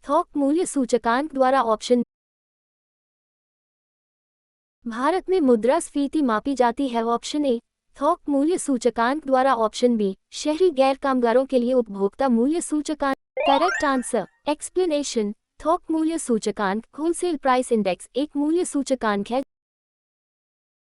थोक मूल्य सूचकांक द्वारा ऑप्शन। भारत में मुद्रास्फीति मापी जाती है। ऑप्शन ए थोक मूल्य सूचकांक द्वारा। ऑप्शन बी शहरी गैर कामगारों के लिए उपभोक्ता मूल्य सूचकांक। Correct answer explanation. थोक मूल्य सूचकांक होलसेल प्राइस इंडेक्स एक मूल्य सूचकांक है।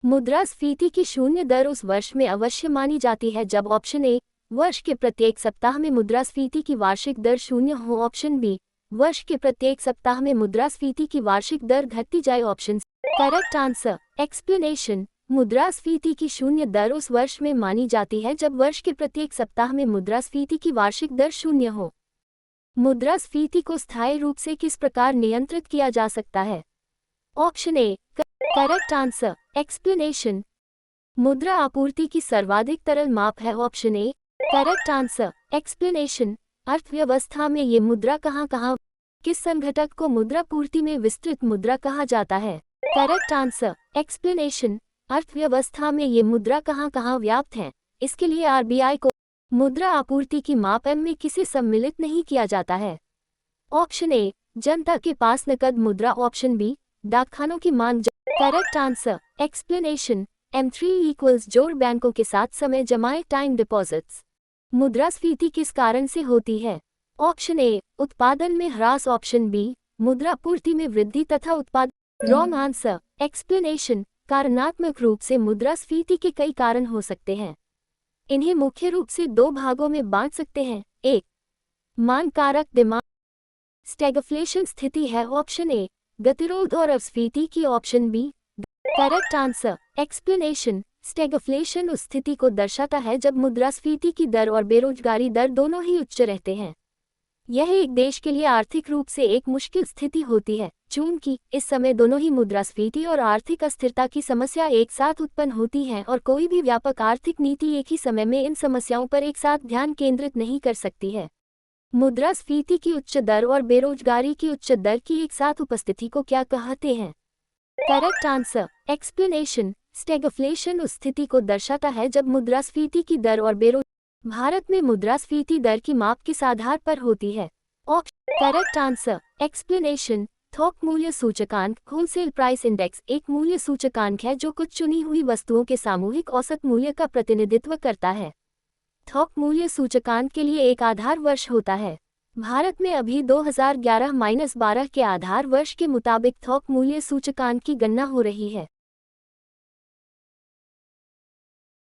मुद्रास्फीति की शून्य दर उस वर्ष में अवश्य मानी जाती है जब ऑप्शन ए वर्ष के प्रत्येक सप्ताह में मुद्रास्फीति की वार्षिक दर शून्य हो। ऑप्शन बी वर्ष के प्रत्येक सप्ताह में मुद्रास्फीति की वार्षिक दर घटती जाए। Option correct answer explanation. मुद्रास्फीति की शून्य दर उस वर्ष में मानी जाती है जब वर्ष के प्रत्येक सप्ताह में मुद्रास्फीति की वार्षिक दर शून्य हो। मुद्रास्फीति को स्थायी रूप से किस प्रकार नियंत्रित किया जा सकता है? Option A correct answer explanation. मुद्रा आपूर्ति की सर्वाधिक तरल माप है। Option A correct answer explanation. अर्थव्यवस्था में ये मुद्रा कहाँ किस संघटक को मुद्रापूर्ति में विस्तृत मुद्रा कहा जाता है? Correct answer explanation. अर्थव्यवस्था में ये मुद्रा कहाँ व्याप्त है, इसके लिए आरबीआई को मुद्रा आपूर्ति की माप में किसे सम्मिलित नहीं किया जाता है? ऑप्शन ए जनता के पास नकद मुद्रा। ऑप्शन बी डाकखानों की मांग। Correct answer explanation. M3 equals जोड़ बैंकों के साथ समय जमाए टाइम डिपॉजिट्स। मुद्रास्फीति किस कारण से होती है? ऑप्शन ए उत्पादन में ह्रास। ऑप्शन बी मुद्रापूर्ति में वृद्धि तथा उत्पादन। Wrong answer explanation. कारणात्मक रूप से मुद्रास्फीति के कई कारण हो सकते हैं। इन्हें मुख्य रूप से दो भागों में बांट सकते हैं। एक मांग कारक डिमांड स्टैगफ्लेशन स्थिति है। ऑप्शन ए गतिरोध और अपस्फीति की। Option B correct answer explanation. Stagflation उस स्थिति को दर्शाता है जब मुद्रास्फीति की दर और बेरोजगारी दर दोनों ही उच्च रहते हैं। यह एक देश के लिए आर्थिक रूप से एक मुश्किल स्थिति होती है, चूंकि इस समय दोनों ही मुद्रास्फीति और आर्थिक अस्थिरता की समस्या एक साथ उत्पन्न होती है और कोई भी व्यापक आर्थिक नीति एक ही समय में इन समस्याओं पर एक साथ ध्यान केंद्रित नहीं कर सकती है। मुद्रास्फीति की उच्च दर और बेरोजगारी की उच्च दर की एक साथ उपस्थिति को क्या कहते हैं? Correct answer explanation. स्टैगफ्लेशन उस स्थिति को दर्शाता है जब मुद्रास्फीति की दर और भारत में मुद्रास्फीति दर की माप किस आधार पर होती है? Correct answer explanation. थोक मूल्य सूचकांक होलसेल प्राइस इंडेक्स एक मूल्य सूचकांक है जो कुछ चुनी हुई वस्तुओं के सामूहिक औसत मूल्य का प्रतिनिधित्व करता है। थोक मूल्य सूचकांक के लिए एक आधार वर्ष होता है। भारत में अभी 2011-12 के आधार वर्ष के मुताबिक थोक मूल्य सूचकांक की गणना हो रही है।